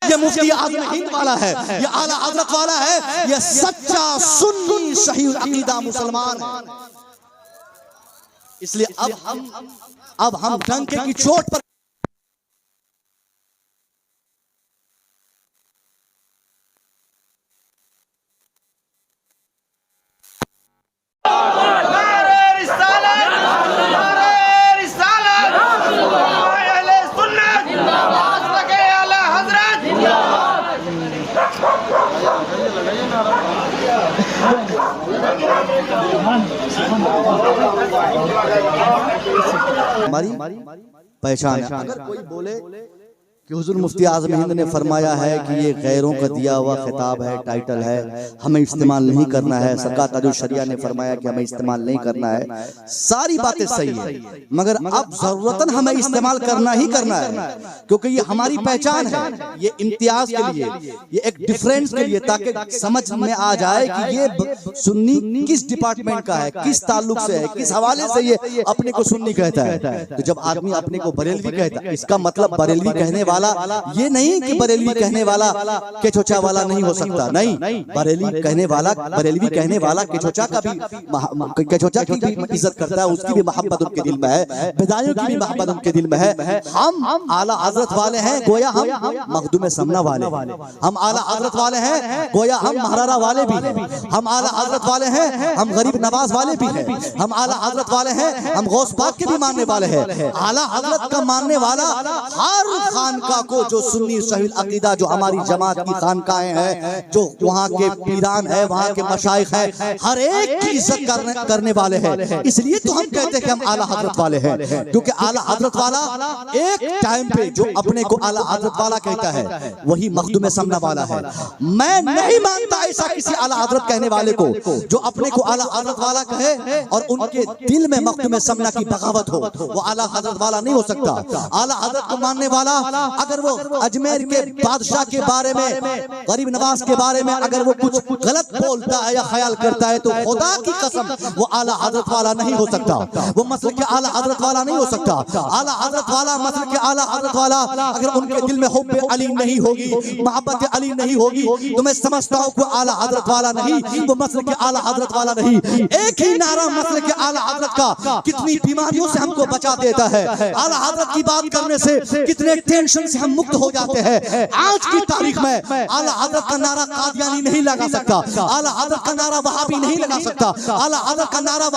ये मुफ्ती आज़म हिंद वाला है, ये आला हज़रत वाला है, ये सच्चा सुन्नी सही अकीदा मुसलमान है। इसलिए अब हम डंके की चोट पर हमारी पहचान है। अगर कोई बोले कि हुजूर मुफ्ती आज़म हिंद ने फरमाया है कि ये गैरों का दिया हुआ खिताब है, टाइटल है, हमें इस्तेमाल नहीं करना है, सरकार ताजुल शरिया ने फरमाया कि हमें इस्तेमाल नहीं करना है, सारी बातें सही है, मगर अब जरूरतन हमें इस्तेमाल करना ही करना है, क्योंकि ये हमारी पहचान है, ये इम्तियाज के लिए, ये एक डिफरेंस के लिए, ताकि समझ में आ जाए कि ये सुन्नी किस डिपार्टमेंट का है, किस ताल्लुक से है, किस हवाले से ये अपने को सुन्नी कहता है। तो जब आदमी अपने को बरेलवी कहता है, इसका मतलब बरेलवी कहने वाला ये नहीं कि बरेलवी कहने वाला केचोचा वाला नहीं हो सकता, नहीं, बरेलवी कहने वाला केचोचा का भी, केचोचा की भी इज्जत करता है, उसकी भी मोहब्बत उनके दिल में है, बिदाइयों की भी मोहब्बत उनके दिल में है। हम आला हज़रत वाले हैं, गोया हम मखदूम समना वाले, हम आला हज़रत वाले हैं, गोया हम महारारा वाले भी हैं, हम आला हज़रत वाले हैं, हम गरीब नवाज वाले भी हैं, हम आला हज़रत वाले हैं, हम गौस पाक के भी मानने वाले हैं। आला हज़रत का मानने वाला हर खानका को, जो सुन्नी सही अकीदा, जो हमारी जमात की खानकाएं हैं, जो वहाँ के पीरान है, वहाँ के मशाइख है, हर एक की इज्जत करने वाले हैं। इसलिए तो हम कहते हैं कि हम आला हज़रत वाले हैं, क्योंकि आला हज़रत वाला एक टाइम पे जो अपने को आला हज़रत वाला कहता है वही मखदूम समना वाला है। मैं नहीं मानता ऐसा किसी आला हज़रत कहने वाले को जो अपने को आला हज़रत वाला कहे और उनके दिल में मखदूम समना की बगावत हो, वो आला हज़रत वाला नहीं हो सकता। आला हज़रत को मानने वाला अगर वो अजमेर के बादशाह के बारे में, गरीब नवाज के बारे में अगर वो कुछ गलत बोलता है या ख्याल करता है, तो खुदा की कसम वो आला हज़रत वाला नहीं हो सकता, वो मसलक के आला हज़रत वाला नहीं हो सकता। आला हज़रत वाला, मसलक के आला हज़रत वाला अगर उनके दिल में हुब्बे अली नहीं होगी, मोहब्बत अली नहीं होगी, तो मैं समझता हूँ कि आला हज़रत वाला नहीं, वो मसलक के आला हज़रत वाला नहीं। एक ही नारा मसलक के आला हज़रत का कितनी बीमारियों से हमको बचा देता है। आला हज़रत की बात करने से कितने टेंशन से हम मुक्त हो जाते हैं। आज की तारीख में आला हज़रत का नारा कादियानी नहीं लगा सकता, आला हज़रत का नारा वहाबी नहीं लगा सकता, आला हज़रत का नारा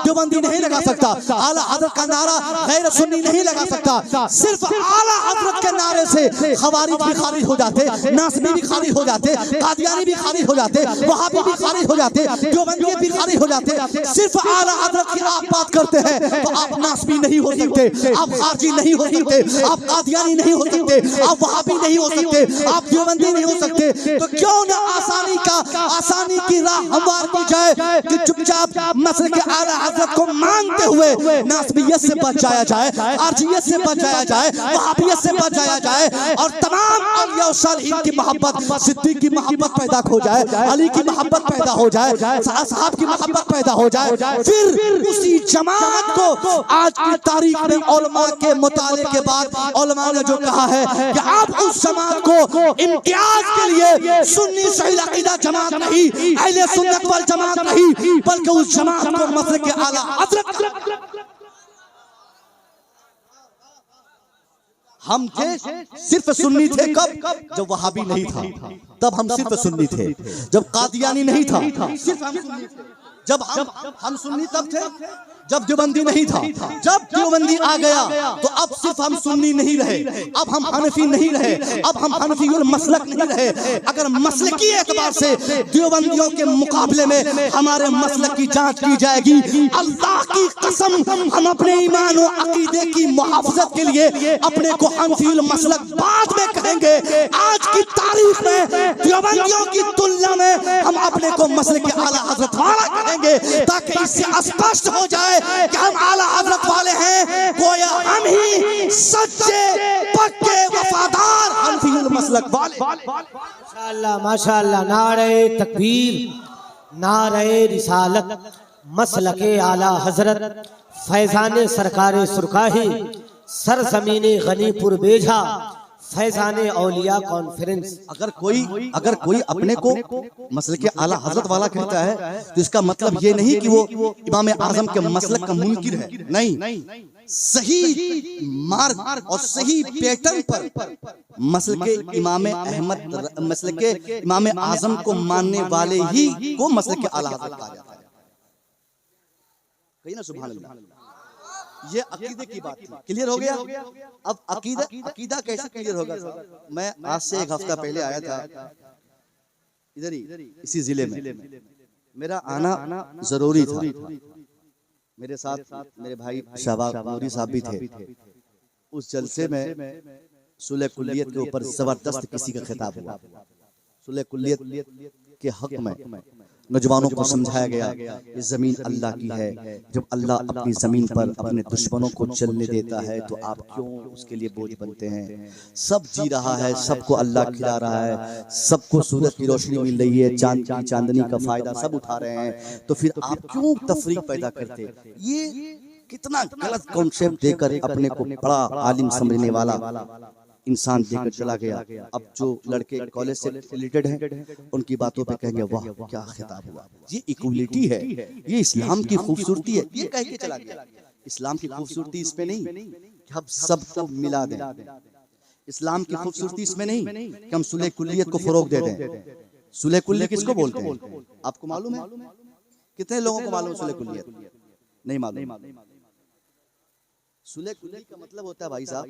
देवबंदी नहीं लगा सकता, आला हज़रत का नारा गैर सुन्नी नहीं लगा सकता। सिर्फ आला हज़रत के नारे से खवारिज भी खारिज हो जाते, नासबी भी खारिज हो जाते, कादियानी भी खारिज हो जाते, वहाबी भी खारिज हो जाते, देवबंदी भी खारिज हो जाते। सिर्फ आला हज़रत की आप बात करते हैं तो आप नासबी नहीं हो सकते, आप खारजी नहीं हो सकते, आप कादियानी नहीं हो सकते, आप वहाबी नहीं हो सकते, आप देवबंदी नहीं हो सकते। तो क्यों ना आसानी की राह हमवार की जाए कि चुपचाप मसलक के आला हज़रत को मानते हुए नासबियत से बच जाया जाए, खारजियत से बच जाया जाए, वहाबियत से बच जाया जाए, और तमाम औलिया और सालिहीन की मोहब्बत, सिद्दीक की मोहब्बत पैदा हो जाए, अली की मोहब्बत पैदा हो जाए, साहब की मोहब्बत पैदा हो जाए। फिर उसी जमात को आज की तारीख में उलमा के मुताले के बाद उलमा ने जो कहा है कि आप उस जमात को इम्तियाज के लिए सुन्नी सही अकीदा जमात नहीं, अहले सुन्नत वल जमात नहीं, बल्कि उस जमात को मसलक के आला हज़रत हम थे, सिर्फ सुन्नी थे। कब? जब वहाबी नहीं था तब हम सिर्फ सुन्नी थे, जब कादियानी नहीं था सिर्फ हम सुन्नी थे, जब हम सुन्नी तब थे जब देवबंदी नहीं था, जब देवबंदी आ गया तो अब सिर्फ हम सुन्नी नहीं रहे, अब हम हनफी नहीं रहे, अब हम हनफी और मसलक नहीं रहे। अगर मसलकी एतबार से देवबंदियों के मुकाबले में हमारे मसलक की जांच की जाएगी, अल्लाह की कसम हम अपने ईमान और अकीदे की मुहाफ़ज़त के लिए अपने को हनफी और मसलक बाद में कहेंगे। आज की तारीख में देवबंदियों की तुलना में हम अपने को मसलक के आला हज़रत वाला कहेंगे, ताकि इससे स्पष्ट हो जाए कि हम आला हज़रत वाले हैं, गोया हम ही सच्चे पक्के वफादार हनफी मसलक वाले। माशाअल्लाह माशाअल्लाह, नारे तकबीर, नारे रिसालत, मसलके आला हज़रत फैज़ान सरकारे सुरकाही, सरज़मीने गनीपुर बेझा, फैजाने औलिया कॉन्फ्रेंस। अगर कोई अपने को मसलक के आला हजरत वाला कहता है तो इसका मतलब ये नहीं कि वो इमाम आजम के मसलक का मुनकिर है, नहीं, सही मार्ग और सही पैटर्न पर मसलक के इमाम अहमद, मसलक के इमाम आजम को मानने वाले ही को मसलक के आला हजरत कहा जाता है। कही ना सुभान अल्लाह। ये अकीदे की बात थी, क्लियर हो गया। अब अकीदा कैसे क्लियर होगा? मैं आज से एक हफ्ता पहले आया था इधर ही इसी जिले में, मेरा आना जरूरी था। मेरे साथ मेरे भाई शहबाज नूरी साहब भी थे। उस जलसे में सुलह कुल्लियत के ऊपर जबरदस्त किसी का खिताब हुआ। सुलह कुल्लियत के हक में नौजवानों को समझाया गया ये जमीन अल्लाह की है। जब अल्लाह अपनी जमीन पर अपने दुश्मनों को चलने देता है तो आप क्यों उसके लिए बोझ बनते हैं? सब जी रहा है, सबको अल्लाह खिला रहा है, सबको सूरज की रोशनी मिल रही है, चांद की चांदनी का फायदा सब उठा रहे हैं, तो फिर आप क्यों तफरीक पैदा करते? ये कितना गलत कॉन्सेप्ट देकर अपने को बड़ा आलिम समझने वाला इंसान देकर चला गया। अब जो लड़के कॉलेज से रिलेटेड हैं उनकी बातों पे कहेंगे वाह क्या खिताब हुआ, ये इक्वलिटी है, ये इस्लाम की खूबसूरती है, ये कह के चला गया। इस्लाम की खूबसूरती इसमें नहीं कि हम सबको मिला दें, इस्लाम की खूबसूरती इसमें नहीं कि हम सुलह कुल्लियत को फरोग दे दें। सुलह कुल्ली किसको बोलते हैं आपको मालूम है? कितने लोगों को मालूम सुलह कुल्लियत? नहीं मालूम। सुलह कुल्ली का मतलब होता है भाई साहब,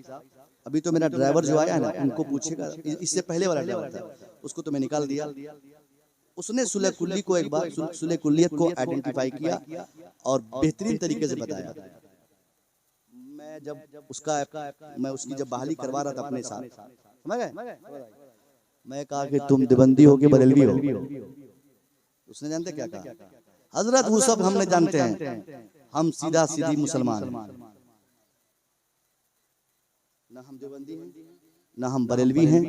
अभी तो मेरा ड्राइवर जो आया है ना उनको पूछेगा, इससे पहले वाला ड्राइवर था उसको तो मैं निकाल दिया, उसने सुलह कुल्ली को एक बार सुलह कुल्लियत को आइडेंटिफाई किया और बेहतरीन तरीके से बताया। मैं उसकी जब बहाली करवा रहा था अपने साथ, समझ गए, मैं कहा कि तुम देवबंदी हो के बरेलवी हो। उसने जानते क्या कहा? हजरत वो सब हमने जानते हैं, हम सीधा सीधी मुसलमान हैं, ना हम देवबंदी हैं ना हम बरेलवी हैं,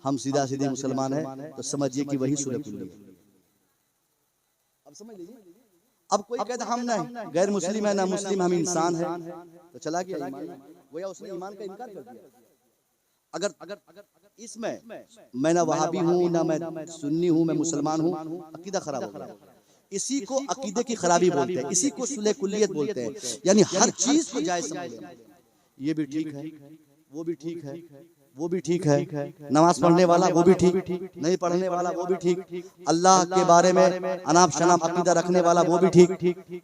हम सीधा सीधे मुसलमान हैं। तो समझिए कि वही सुलह कुल्ली है। अब समझ लीजिए, अब कोई कहता हम नहीं गैर मुस्लिम है ना मुस्लिम, हम इंसान है, तो चला गया ईमान, वो उसने ईमान का इनकार कर दिया। अगर इसमें मैं ना वहाबी हूँ ना मैं सुन्नी हूँ, मैं मुसलमान हूँ, अकीदा खराब हो गया। इसी को अकीदे की खराबी बोलते हैं, इसी को सुलह कुल्लियत बोलते हैं, यानी हर चीज को जायज समझ लेना। ये भी ठीक है, वो भी ठीक है, वो भी ठीक है, नमाज पढ़ने वाला वो भी ठीक, नहीं पढ़ने वाला वो भी ठीक, अल्लाह के बारे में अनाप शनाप अकीदा रखने वाला वो भी ठीक,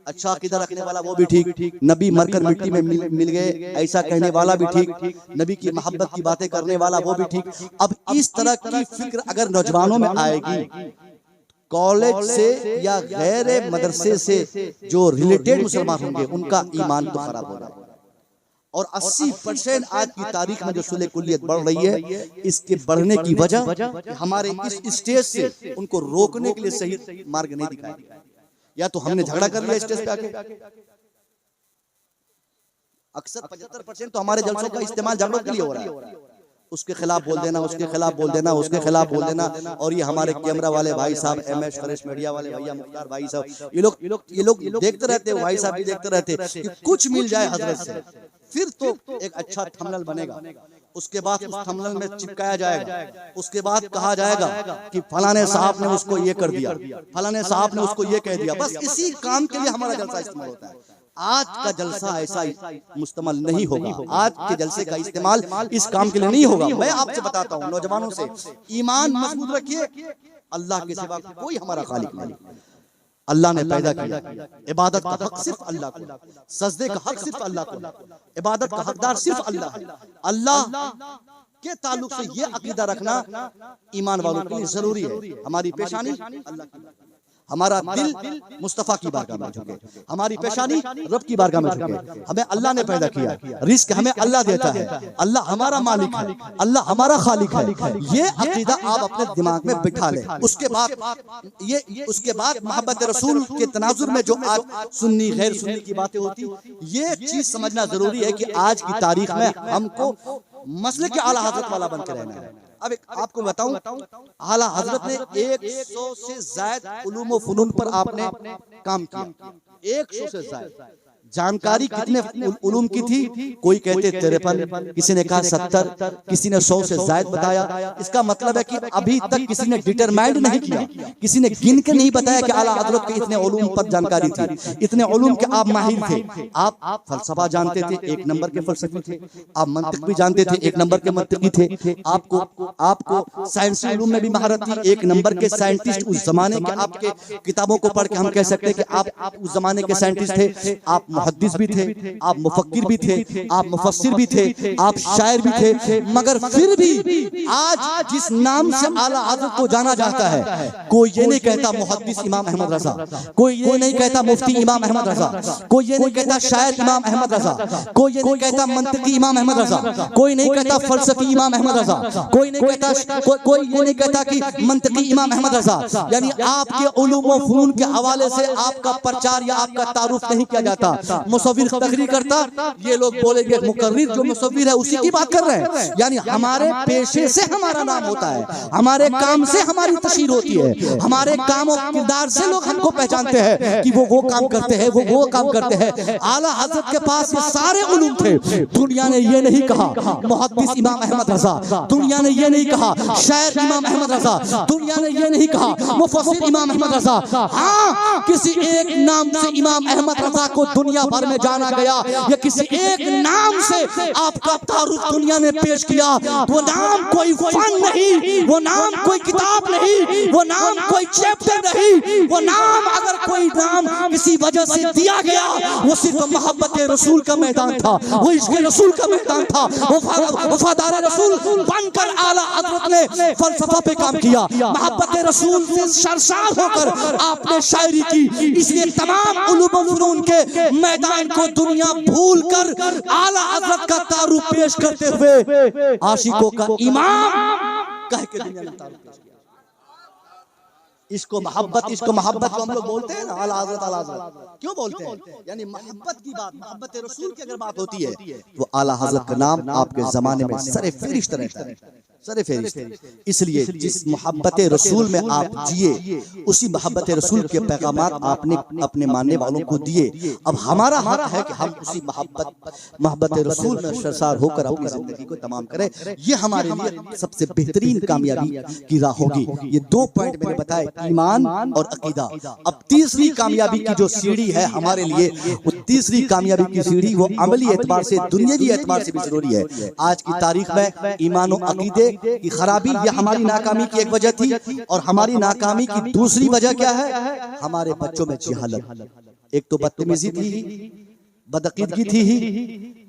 अच्छा अकीदा रखने वाला वो भी ठीक, नबी मरकर मिट्टी में मिल गए ऐसा कहने वाला भी ठीक, नबी की मोहब्बत की बातें करने वाला वो भी ठीक। अब इस तरह की फिक्र अगर नौजवानों में आएगी, कॉलेज से या गैर मदरसे से जो रिलेटेड मुसलमान होंगे उनका ईमान तो खराब हो रहा है। और 80% आज की तारीख में जो सुलह कुल्लियत बढ़ रही है, इसके बढ़ने की वजह हमारे इस स्टेज से उनको रोकने के लिए सही मार्ग नहीं दिखाया गया। या तो हमने झगड़ा कर लिया स्टेज पे आके, अक्सर 75% तो हमारे जलसों का इस्तेमाल झगड़ों के लिए हो रहा है, उसके खिलाफ बोल देना, उसके खिलाफ बोल देना, उसके खिलाफ बोल देना। और ये हमारे कैमरा वाले भाई साहब, MS फ्रेश मीडिया वाले भैया, मुख्तार भाई साहब, ये लोग देखते रहते, भाई साहब भी देखते रहते कि कुछ मिल जाए हजरत से, फिर तो एक अच्छा थंबनेल बनेगा, उसके बाद उस थंबनेल में चिपकाया जाएगा, उसके बाद कहा जाएगा कि फलाने साहब ने उसको ये कर दिया, फलाने साहब ने उसको ये कह दिया। बस इसी काम के लिए हमारा जलसा इस्तेमाल होता है। आज का जलसा ऐसा मुस्तमल नहीं होगा, आज के जलसे का इस्तेमाल इस काम के लिए नहीं होगा। मैं आपसे बताता हूँ नौजवानों से, ईमान मजबूत रखिए, अल्लाह के सिवा कोई हमारा खालिक नहीं। अल्लाह ने पैदा किया, इबादत का हक सिर्फ अल्लाह को, सजदे का हक सिर्फ अल्लाह को, इबादत का हकदार सिर्फ अल्लाह है। अल्लाह के ताल्लुक से ये अकीदा रखना ईमान वालों के लिए जरूरी है। हमारी पेशानी अल्लाह की, हमारा दिल मुस्तफा की बारगाह में झुके, हमारी पेशानी रब की बारगाह में झुके। हमें अल्लाह ने पैदा किया, रिस्क हमें अल्लाह देता है, अल्लाह हमारा मालिक है, अल्लाह हमारा खालिक है। ये अकीदा आप अपने दिमाग में बिठा लें। उसके बाद मोहब्बत रसूल के तनाजुर में जो आज सुन्नी गैर सुन्नी की बातें होती, ये चीज समझना जरूरी है कि आज की तारीख में हमको मसले के आला हजरत वाला बनकर रहना है। अब एक आपको बताऊं, आला हजरत ने 100 से ज्यादा उलूम व फनून पर आपने काम किया, 100 से ज्यादा। जानकारी कितने उलूम की थी? कोई कहते 53, किसी ने कहा 70, किसी ने 100 से ज्यादा बताया। इसका मतलब है कि अभी तक किसी ने डिटरमाइंड नहीं किया, किसी ने गिन के नहीं बताया कि आला हजरत के इतने उलूम पर जानकारी थी, इतने उलूम के आप माहिर थे। आप फलसफा जानते थे, 1 नंबर के फलसफी थे। आप मंतिक भी जानते थे, 1 नंबर के मंतिकी थे। आपको साइंस उलूम में भी महारत थी, 1 नंबर के साइंटिस्ट उस जमाने के। आपके किताबों को पढ़ के हम कह सकते हैं कि आप उस जमाने के साइंटिस्ट थे। आप मुहद्दिस भी थे, आप मुफक्किर भी थे, आप मुफस्सिर भी थे, आप शायर भी थे। मगर फिर भी आज जिस नाम से आला हज़रत को जाना जाता है, कोई ये नहीं कहता मुहद्दिस इमाम अहमद रजा, कोई ये नहीं कहता मुफ्ती इमाम अहमद रजा, कोई ये नहीं कहता शायर इमाम अहमद रजा, कोई ये नहीं कहता मंतिकी इमाम अहमद रजा, कोई नहीं कहता फलसफी इमाम अहमद रजा, कोई नहीं कहता, कोई ये नहीं कहता कि मंतिकी इमाम अहमद रजा। यानी आपके उलूम व फनून के हवाले से आपका प्रचार या आपका तारुफ नहीं किया जाता। मुसव्विर तकरीर करता, ये लोग बोलेंगे मुकर्रिर जो मुसव्विर है उसी की बात कर रहे हैं। यानी हमारे पेशे से हमारा नाम होता है, हमारे काम से हमारी तशहीर होती है, हमारे काम और किरदार से लोग हमको पहचानते हैं कि वो काम करते हैं, वो काम करते हैं। आला हज़रत के पास ये सारे उलूम थे। दुनिया ने ये नहीं कहा मुहद्दिस इमाम अहमद रजा, दुनिया ने ये नहीं कहा शायर इमाम अहमद रजा, दुनिया ने ये नहीं कहा मुफस्सिर इमाम अहमद रजा। हाँ, किसी एक नाम से इमाम अहमद रजा को दुनिया भर में जाना गया, या किसी एक नाम से आपका तारुफ दुनिया ने पेश किया। वो नाम कोई फन नहीं, वो नाम कोई किताब नहीं, वो नाम कोई चैप्टर नहीं, वो नाम अगर कोई नाम किसी वजह से दिया गया, वो सिर्फ मोहब्बत रसूल का मैदान था, वो इश्क रसूल का मैदान था। वफादार रसूल बनकर आला हज़रत ने फलसफा पे काम किया, मोहब्बत रसूल से सरसार होकर आपने शायरी की। इसलिए तमाम उलूम व फनून के मैदान को दुनिया भूल कर आला हज़रत का तारुफ पेश करते हुए आशिकों का इमाम कह के दुनिया ने तारुफ पेश किया। इसको मोहब्बत को हम लोग बोलते हैं ना, आला हज़रत क्यों बोलते हैं? यानी मोहब्बत की बात, मोहब्बत रसूल की अगर बात होती है तो आला हज़रत का नाम आपके जमाने में सरे फरिश्त रहता है, सरे फरिश्त। इसलिए जिस मोहब्बत रसूल में आप जिए, उसी मोहब्बत रसूल के पैगामात आपने अपने मानने वालों को दिए। अब हमारा हक है कि हम उसी मोहब्बत रसूल में सरसार होकर अपनी जिंदगी को तमाम करें। ये हमारे लिए सबसे बेहतरीन कामयाबी की राह होगी। ये 2 पॉइंट मैंने बताए, ईमान और अकीदा। अब तीसरी कामयाबी की जो सीढ़ी है हमारे लिए, वो तीसरी कामयाबी की सीढ़ी वो अमली एतबार से, दुनियावी एतबार से भी जरूरी है। आज की तारीख में ईमान और अकीदे की खराबी ये हमारी नाकामी की एक वजह थी, और हमारी नाकामी की दूसरी वजह क्या है? हमारे बच्चों में जहालत। एक तो बदतमीजी थी, बदअकीदगी थी ही,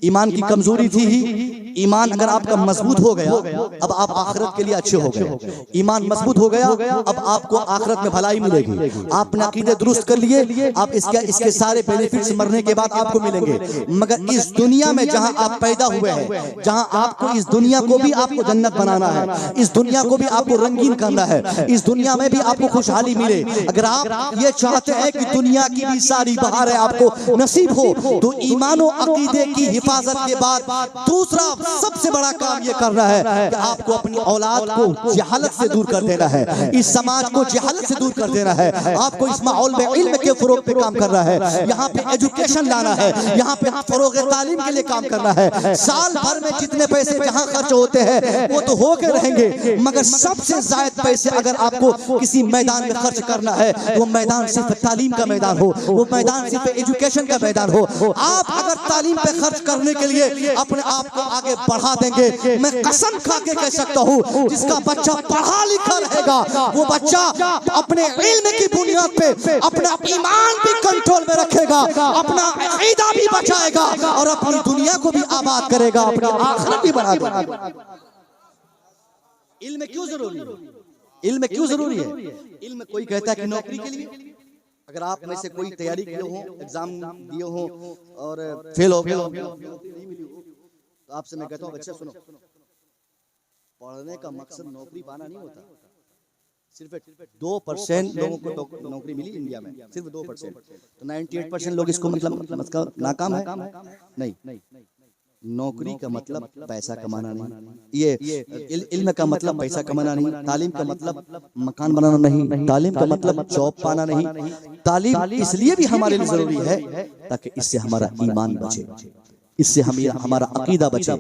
ईमान की कमजोरी थी ही। ईमान अगर आपका मजबूत हो गया, अब आप आखिरत के लिए अच्छे हो गए। ईमान मजबूत हो गया, अब आपको आखिरत में भलाई मिलेगी। आपने अकीदे दुरुस्त कर लिए, आप इसके सारे बेनिफिट्स मरने के बाद आपको मिलेंगे। मगर इस दुनिया में जहां आप पैदा हुए हैं, जहां आपको इस दुनिया को भी आपको जन्नत बनाना है, इस दुनिया को भी आपको रंगीन करना है, इस दुनिया में भी आपको खुशहाली मिले। अगर आप ये चाहते हैं कि दुनिया की भी सारी बहारें आपको नसीब हो, तो ईमान और अकीदे की हिफाजत के बाद दूसरा सबसे बड़ा काम ये करना है कि आपको अपनी औलाद को जहालत से दूर कर देना है, इस समाज को जहालत से दूर कर देना है। आपको इस माहौल में इल्म के फरोग पे काम करना है, यहाँ पे एजुकेशन लाना है, यहाँ पे फरोग तालीम के लिए काम करना है। साल भर में जितने पैसे जहाँ खर्च होते हैं वो तो होके रहेंगे, मगर सबसे ज्यादा पैसे अगर आपको किसी मैदान में खर्च करना है, वो मैदान सिर्फ तालीम का मैदान हो, वो मैदान सिर्फ एजुकेशन का मैदान हो। आप अगर तालीम पे खर्च करने के लिए अपने आप को आगे बढ़ा देंगे, मैं कसम खा के कह सकता हूँ, जिसका बच्चा पढ़ा लिखा रहेगा, वो बच्चा अपने इल्म की बुनियाद पे अपना ईमान भी कंट्रोल में रखेगा, अपना अकीदा भी बचाएगा, और अपनी दुनिया को भी आबाद करेगा, अपनी आखिरत भी बनाएगा। इल्म क्यों जरूरी है? इल्म क्यों जरूरी है? इल्म कोई कहता है कि नौकरी के लिए। अगर आप में से कोई तैयारी किए हो, एग्जाम दिए हो और फेल हो गए हो, तो आपसे मैं कहता हूँ बच्चे सुनो, पढ़ने का मकसद नौकरी पाना नहीं होता। सिर्फ 2% लोगों को नौकरी मिली इंडिया में, सिर्फ 2%। तो 98% लोग इसको मतलब नाकाम है? नहीं। नौकरी का मतलब पैसा कमाना नहीं, ये इल्म का मतलब पैसा कमाना नहीं, तालीम का मतलब मकान बनाना नहीं, तालीम का मतलब जॉब पाना नहीं। तालीम इसलिए भी हमारे लिए जरूरी है ताकि इससे हमारा ईमान बचे, इससे हमारा अकीदा बचे,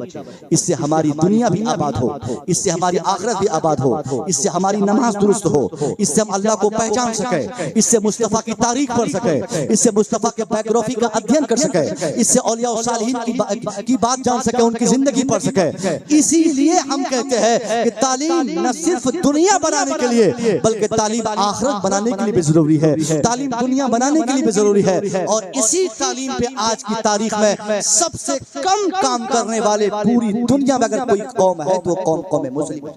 इससे हमारी दुनिया भी आबाद हो, इससे हमारी आखिरत भी आबाद हो, इससे हमारी नमाज दुरुस्त हो, इससे हम अल्लाह को पहचान सके, इससे मुस्तफ़ा की तारीख पढ़ सके, इससे मुस्तफ़ा के बायोग्राफी का अध्ययन कर सके, इससे औलिया और सालिहीन की बात जान सके, उनकी जिंदगी पढ़ सके। इसीलिए हम कहते हैं कि तालीम न सिर्फ दुनिया बनाने के लिए बल्कि तालीम आखिरत बनाने के लिए भी जरूरी है, तालीम दुनिया बनाने के लिए भी जरूरी है। और इसी तालीम पे आज की तारीख में सबसे कम काम करने वाले पूरी दुनिया में अगर कोई कौम है तो वो कौम है मुस्लिम। यहाँ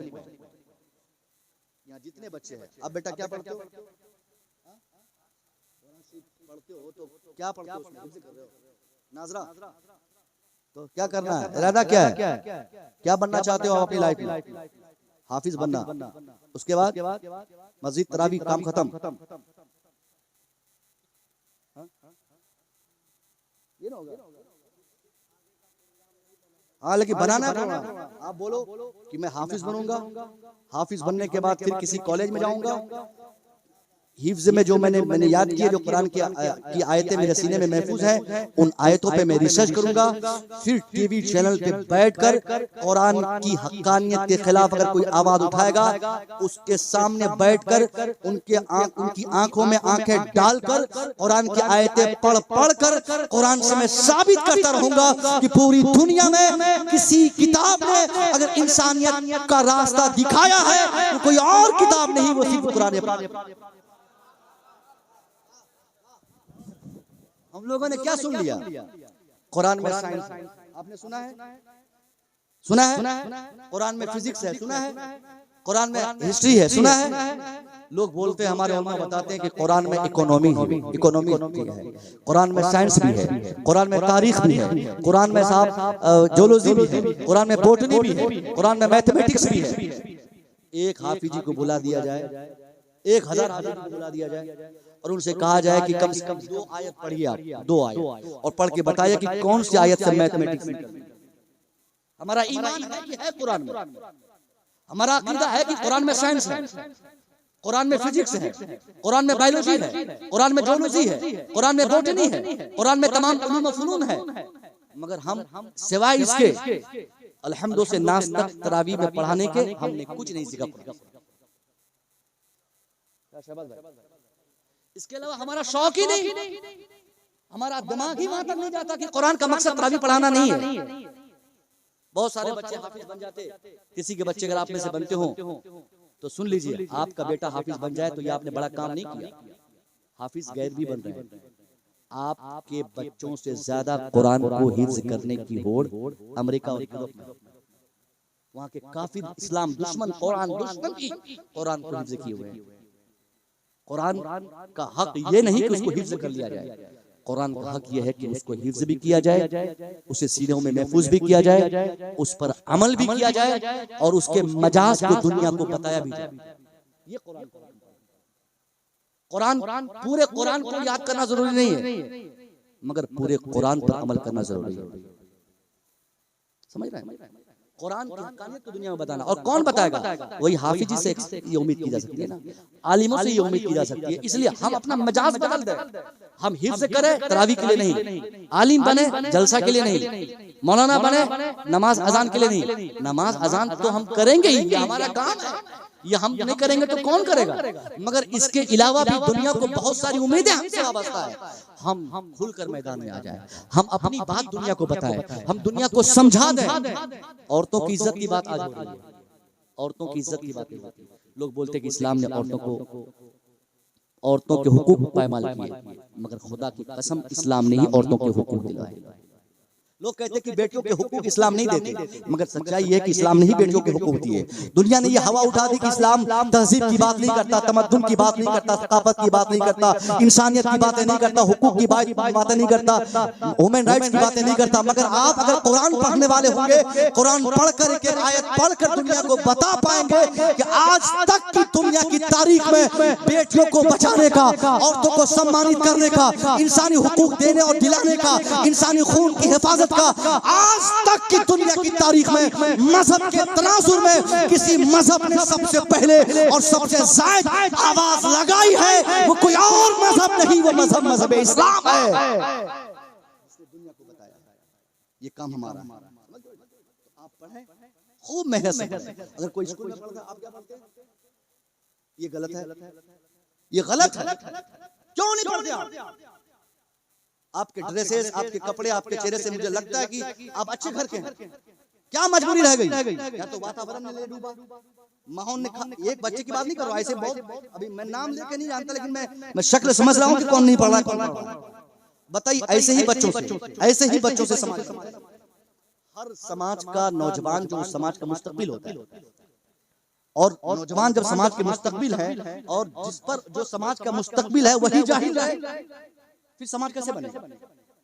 जितने बच्चे हैं, अब बेटा क्या पढ़ते हो? पढ़ते हो तो क्या पढ़ते हो? नाजरा, तो क्या करना है? इरादा क्या है? क्या बनना चाहते हो आप अपनी लाइफ में? हाफिज बनना, उसके बाद मस्जिद तरावी काम खत्म, ये ना होगा। हाँ, लेकिन बनाना है। आप बोलो कि मैं हाफिज बनूंगा, हाफिज बनने के बाद फिर किसी कॉलेज में जाऊंगा, हिफ्ज में जो मैंने याद किया, जो कुरान की आयतें मेरे सीने में महफूज हैं, उन आयतों पे मैं रिसर्च करूंगा, फिर टीवी चैनल पे बैठकर कुरान की हक्कानियत के खिलाफ अगर कोई आवाज उठाएगा, उसके सामने बैठकर उनकी आंखों में आंखें डालकर कुरान की आयतें पढ़ कर कुरान से मैं साबित करता रहूंगा कि पूरी दुनिया में किसी किताब ने अगर इंसानियत का रास्ता दिखाया है तो कोई और किताब नहीं, वो सिर्फ कुरान है। हम लोगों ने क्या सुन लिया? कुरान में साइंस आपने सुना है? सुना है? कुरान में फिजिक्स है, सुना है? कुरान में हिस्ट्री है, सुना है? लोग बोलते हैं, हमारे उलमा बताते हैं कि कुरान में इकोनॉमी है, कुरान में साइंस भी है, कुरान में तारीख भी है, कुरान में साहब जोलॉजी भी है, कुरान में बॉटनी भी है, कुरान में मैथमेटिक्स भी है। एक हाफिज को बुला दिया जाए, 1000 हाफिज को बुला दिया जाए और उनसे कहा जाए कि कम से कम 2 आयत पढ़िए आप, 2 आयत, और पढ़ के बताइए कि कौन सी आयत से मैथमेटिक्स। हमारा ईमान है कि है कुरान में, हमारा अकीदा है कि कुरान में साइंस है, कुरान में फिजिक्स है, कुरान में बायोलॉजी है, कुरान में जोलॉजी है, कुरान में बॉटनी है, कुरान में तमाम उलूम व फनून है। मगर हम सिवाय इसके अल्हम्दुलिल्लाह से नास तक तरावी में पढ़ाने के हमने कुछ नहीं सीखा। इसके अलावा हमारा शौक ही नहीं, हमारा दिमाग ही वहां तक नहीं जाता कि कुरान का मकसद तरावी पढ़ाना नहीं है। बहुत सारे बच्चे हाफिज बन जाते, किसी के बच्चे अगर आप में से बनते हो तो सुन लीजिए, आपका बेटा हाफिज बन जाए तो ये आपने बड़ा काम नहीं किया। हाफिज गैर भी बन रहे हैं, आपके बच्चों से ज्यादा कुरान को हिफ्ज करने की होड़ अमेरिका और यूरोप में, वहां के काफिर इस्लाम दुश्मन कुरान दुश्मन ही कुरान को हिफ्ज किए हुए हैं। कुरान का हक ये नहीं कि उसको हिफ्ज कर लिया जाए, कुरान का हक ये है कि उसको हिफ्ज भी किया जाए, उसे सीनों में महफूज भी किया जाए, उस पर अमल भी किया जाए और उसके मजाज को दुनिया को बताया भी जाए। ये कुरान पूरे कुरान को याद करना जरूरी नहीं है, मगर पूरे कुरान पर अमल करना जरूरी है। समझ रहे हैं? कुरान की हक़ानियत को दुनिया में बताना, और कौन बताएगा? वही हाफिजी से ये उम्मीद की जा सकती है ना, आलिमों से ये उम्मीद की जा सकती है। इसलिए हम अपना मजाज बदल दें, हम हिफ्ज़ करें तरावी के लिए नहीं, आलिम बने जलसा के लिए नहीं, मौलाना बने नमाज अजान के लिए नहीं। नमाज अजान तो हम करेंगे ही, ये हमारा काम है, ये हम नहीं करेंगे तो कौन करेगा? मगर इसके अलावा भी दुनिया को बहुत सारी उम्मीदें हमसे वाबस्ता है। हम खुलकर मैदान में आ जाए, हम अपनी बात दुनिया को बताएं, हम दुनिया को समझा दें। औरतों की इज्जत की बात आज हो रही है, औरतों की इज्जत की बात नहीं होती। लोग बोलते हैं कि इस्लाम ने औरतों के हुकूक पायमाल किए, मगर खुदा की कसम इस्लाम ने ही औरतों के हुकूक दिलाए। लोग कहते हैं कि बेटियों के हुकूक इस्लाम नहीं देते, मगर सच्चाई है कि इस्लाम ने ही बेटियों के हुकूक दिए। दुनिया ने ये हवा उठा दी कि इस्लाम तहजीब की बात नहीं करता, तमद्दुन की बात नहीं करता, सकाफत की बात नहीं करता, इंसानियत की बातें नहीं करता, हुकूक की बातें नहीं करता, ह्यूमन राइट्स की बातें नहीं करता। मगर आप अगर कुरान पढ़ने वाले होंगे, कुरान पढ़कर एक आयत पढ़कर दुनिया को बता पाएंगे कि आज तक की दुनिया की तारीख में बेटियों को बचाने का, औरतों को सम्मानित करने का, इंसानी हुकूक देने और दिलाने का, इंसानी खून की हिफाजत का आज तक की दुनिया की तारीख में मजहब के तनाजुर में किसी मजहब ने सबसे पहले और सबसे ज्यादा आवाज लगाई है। वो कोई और मजहब नहीं, वो मजहब इस्लाम है। दुनिया को बताया ये काम हमारा है। आप पढ़ें, खूब मेहनत से पढ़ें। अगर कोई स्कूल में पढ़ता आप क्या पढ़ते हैं? ये गलत है, ये गलत है। क्यों नहीं पढ़ते आप? आपके ड्रेसेस, आपके कपड़े, आपके चेहरे से मुझे लगता है कि आप अच्छे घर के हैं। क्या मजबूरी रह गई? या तो वातावरण में ले डूबा, माहौल ने। एक बच्चे की बात नहीं कर रहा, ऐसे बहुत, अभी मैं नाम लेके नहीं जानता, लेकिन मैं शक्ल समझ रहा हूँ कि कौन नहीं पढ़ रहा, कौन नहीं पढ़ रहा। बताइए, ऐसे ही बच्चों से समाज, हर समाज का नौजवान जो समाज का मुस्तकबिल होता है, और नौजवान जब समाज के मुस्तकबिल है और जिस पर जो समाज का मुस्तकबिल है वही जाहिल है, फिर समाज कैसे बनेगा?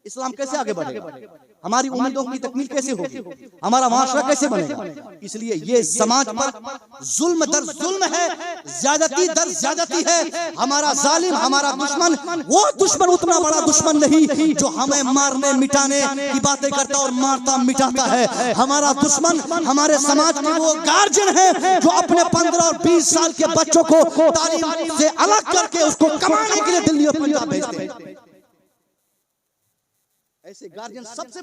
इस्लाम कैसे आगे बढ़ेगा? हमारी उम्मीदों की तकमील कैसे होगी? हमारा माशरा कैसे बनेगा? इसलिए ये समाज पर जुल्म दर जुल्म है, ज्यादती दर ज्यादती है। हमारा जालिम, हमारा दुश्मन, वो दुश्मन उतना बड़ा दुश्मन नहीं जो हमें मारने मिटाने की बातें करता और मारता मिटाता है। हमारा दुश्मन हमारे समाज के वो गार्जियन है जो अपने 15 और 20 साल के बच्चों को तालीम से अलग करके उसको कमाने के लिए दिल्ली और पंजाब भेजते हैं। ऐसे गार्जियन सबसे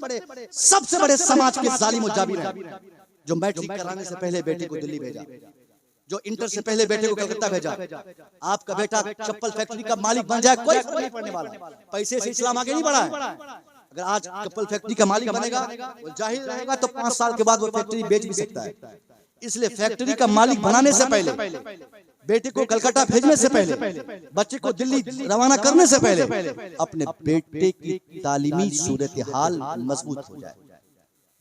बड़े समाज के जालिम और जाबिर हैं, जो मैट्रिक कराने से पहले बेटे को दिल्ली भेजा, जो इंटर से पहले बेटे को कलकत्ता भेजा। आपका बेटा चप्पल फैक्ट्री का मालिक बन जाए, कोई फर्क नहीं पड़ने वाला। पैसे से इस्लाम आगे नहीं बढ़ा है। अगर आज चप्पल फैक्ट्री का मालिक बनेगा, वो जाहिल रहेगा, तो 5 साल के बाद वो फैक्ट्री बेच भी सकता है। इसलिए फैक्ट्री का मालिक बनाने से पहले, बेटे को कलकत्ता भेजने से पहले, बच्चे को दिल्ली रवाना करने से पहले अपने बेटे की तालीमी सूरत हाल मजबूत हो जाए।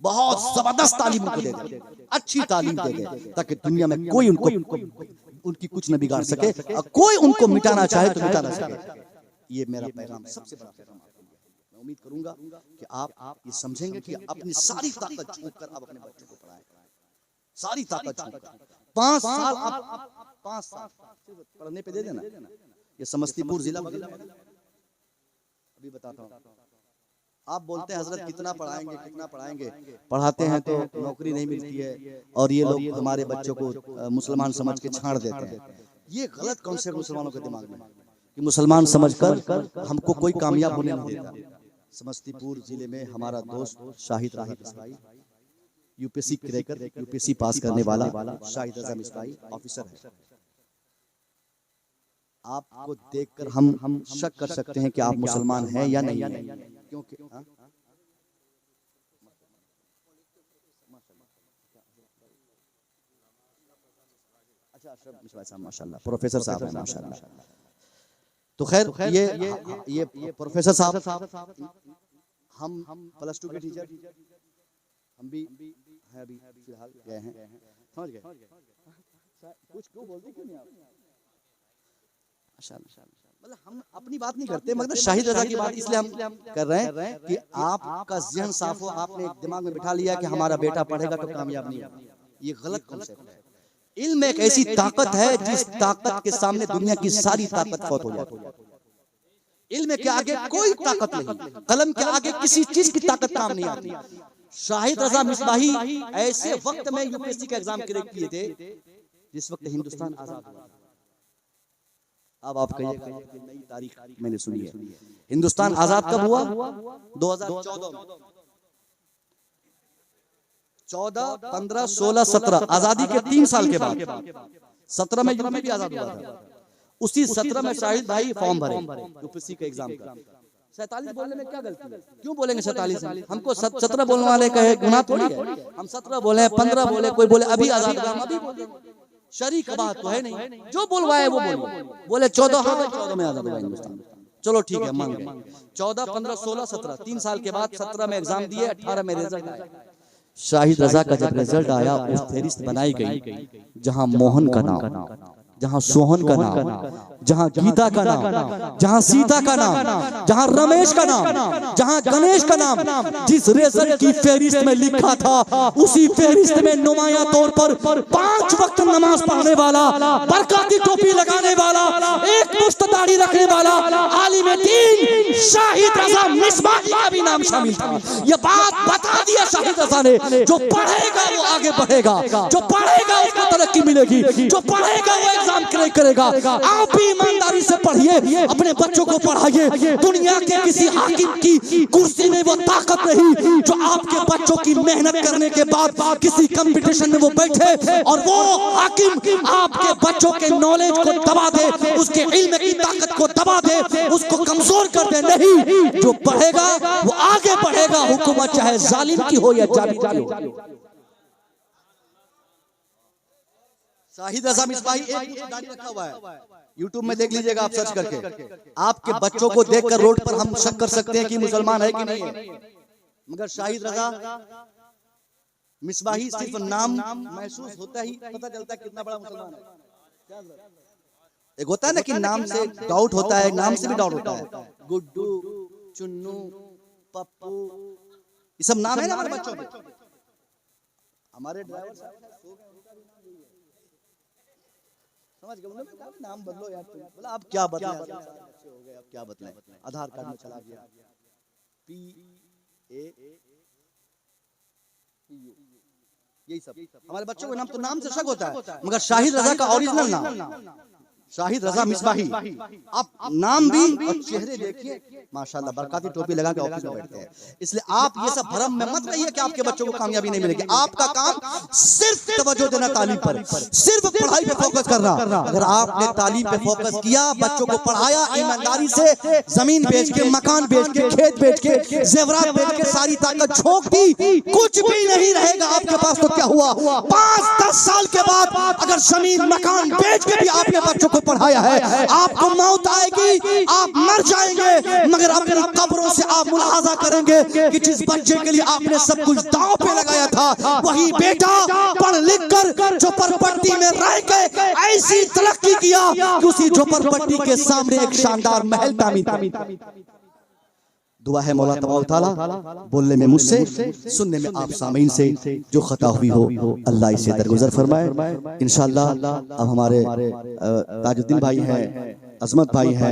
बहुत जबरदस्त तालीम उनको दे दे, अच्छी तालीम दे दे, ताकि दुनिया में कोई उनकी कुछ न बिगाड़ सके, और कोई उनको मिटाना चाहे तो मिटा ना सके। ये मेरा पैगाम, सबसे बड़ा पैगाम। मैं उम्मीद करूंगा कि आप ये समझेंगे कि अपनी सारी ताकत झोंक कर आप अपने बच्चों को पढ़ाएं, सारी ताकत झोंक कर। 5 साल आप 5 साल पढ़ने पे दे देना। ये समस्तीपुर जिला, अभी बताता हूँ। आप बोलते हैं हजरत कितना पढ़ाएंगे, पढ़ाते हैं तो नौकरी नहीं मिलती है, और ये लोग हमारे बच्चों को मुसलमान समझ के छाड़ देते हैं। ये गलत कॉन्सेप्ट मुसलमानों के दिमाग में कि मुसलमान समझकर हमको कोई कामयाब होने नहीं देता। समस्तीपुर जिले में हमारा दोस्त शाहिद राही इस्माइल, यूपीएससी क्रैकर, यूपीएससी पास करने वाला शाहिद रजा इस्माइल ऑफिसर है। आपको देखकर हम शक कर सकते हैं कि आप मुसलमान हैं या नहीं है, क्योंकि अच्छा अशरफ मिश्रा साहब माशाल्लाह, प्रोफेसर साहब हैं माशाल्लाह। तो खैर ये प्रोफेसर साहब, हम +2 के टीचर, हम भी हैं, अभी फिलहाल गए हैं, समझ गए। कुछ क्यों बोलते क्यों नहीं आप? मतलब हम अपनी बात नहीं करते, मगर शाहिद रजा की बात इसलिए हम कर रहे हैं कि आपका ज़हन साफ हो। आपने एक दिमाग में बिठा लिया कि हमारा बेटा पढ़ेगा तो कामयाब नहीं होगा। ये गलत कॉन्सेप्ट है। इल्म एक ऐसी ताकत है जिस ताकत के सामने दुनिया की सारी ताकत फौत हो जाती है। इल्म के आगे कोई ताकत नहीं, कलम के आगे किसी चीज की ताकत काम नहीं आती। शाहिद रजा मिसबाही ऐसे वक्त में यूपीएससी का एग्जाम क्रैक किए थे जिस वक्त हिंदुस्तान आजाद हुआ। अब आप कहिए नई तारीख मैंने सुनी है। हिंदुस्तान आजाद कब हुआ? 2014 में। 14, 15, 16, 17 आजादी के 3 साल के बाद 17 में यूपी भी आजाद हुआ था। उसी 17 में शाहिद भाई फॉर्म भरे यूपीएससी के एग्जाम का। 47 बोलने में क्या गलती है? क्यों बोलेंगे 47? हमको 17 बोलने वाले कहे गुनाह थोड़ी है। हम 17 बोले, 15 बोले, कोई बोले अभी आजाद हुआ, हम अभी बोले। शरीक बात तो है नहीं, जो बोलवाए वो बोले 14, हाँ 14 में आजाद हुआ हिंदुस्तान। चलो ठीक है, मान गए। 14, 15, 16, 17 3 साल के बाद 17 में एग्जाम दिए, 18 में रिजल्ट आया। शाहिद रजा का जब रिजल्ट आया, उस फहरिस्त बनाई गई जहां मोहन का नाम, जहां सोहन का नाम, जहां गीता का नाम, जहां सीता का नाम, जहां रमेश का नाम, जहां गणेश का नाम जिस रेजर की फेहरिस्त में लिखा था, उसी फेहरिस्त में नुमाया तौर पर 5 वक्त नमाज पढ़ने वाला, बरकाती टोपी लगाने वाला, एक मुश्त दाढ़ी रखने वाला आलिम दीन शाहिद रजा मिसबाही का भी नाम शामिल था। यह बात बता दिया शाहिद रजा ने, जो पढ़ेगा वो आगे बढ़ेगा, जो पढ़ेगा उसको तरक्की मिलेगी, जो पढ़ेगा वो एग्जाम क्रैक करेगा। आप भी ईमानदारी से पढ़िए, अपने बच्चों को पढ़ाइए। दुनिया के किसी हाकिम की कुर्सी में वो ताकत नहीं जो आपके बच्चों की मेहनत करने के बाद किसी कंपटीशन में वो बैठे और वो हाकिम आपके बच्चों के नॉलेज को दबा दे, उसके इल्म की ताकत को दबा दे, उसको कमजोर कर दे। नहीं, जो पढ़ेगा वो आगे बढ़ेगा, हुकूमत चाहे जालिम की हो या जाबिर की हो। शाहिद रजा मिसबाही एक दाढ़ी रखा हुआ है, यूट्यूब में देख लीजिएगा आप सर्च करके। आपके बच्चों को देखकर रोड पर हम शक कर सकते हैं कि मुसलमान है कि नहीं है, मगर शाहिद रजा मिसबाही सिर्फ नाम महसूस होता ही पता चलता है कितना बड़ा मुसलमान है। एक होता है ना कि नाम से डाउट होता है, नाम से भी डाउट होता है। गुड्डू, चुन्नू, पप्पू, ये सब नाम है ना हमारे बच्चों के। हमारे ड्राइवर साहब समझ गए, उन्होंने कहा नाम बदलो यार। तुम बोला अब क्या बदले, अच्छे हो गए, अब क्या बदले, आधार कार्ड में चला गया PAPU, यही सब। हमारे बच्चों के नाम तो नाम से शक होता है, मगर शाहिद रजा का ओरिजिनल नाम शाहिद रजा मिसबाही। आप नाम भी और चेहरे देखिए, माशाल्लाह, बरकाती टोपी लगा के ऑफिस में बैठते हैं। इसलिए आप ये सब भरम में मत रहिए कि आपके बच्चों को कामयाबी नहीं मिलेगी। आपका काम सिर्फ तवज्जो देना तालीम पर, सिर्फ पढ़ाई पे फोकस करना। अगर आपने तालीम पे फोकस किया, बच्चों को पढ़ाया ईमानदारी से, जमीन बेच के, मकान बेच के, खेत बेच के, जेवरात बेच के सारी ताकत झोंक दी, कुछ भी नहीं रहेगा आपके पास। तो क्या हुआ, 5-10 साल के बाद अगर जमीन मकान बेच के भी आपने बच्चों को पढ़ाया है, आपको मौत आएगी, आप मर जाएंगे, मगर अपनी कब्रों से आप मुलाहाजा करेंगे कि जिस बच्चे के लिए आपने सब कुछ दांव पे लगाया था, वही बेटा पढ़ लिख कर झोपड़पट्टी में रह के ऐसी तरक्की किया कि उसी झोपड़पट्टी के सामने एक शानदार महल तामीर। दुआ है मौला तबारक ताला बोलने में मुझसे, सुनने में आप सामीन से जो खता हुई हो अल्लाह इसे दरगुजर फरमाए। इंशाअल्लाह अब हमारे ताजुद्दीन भाई हैं, अजमत भाई हैं,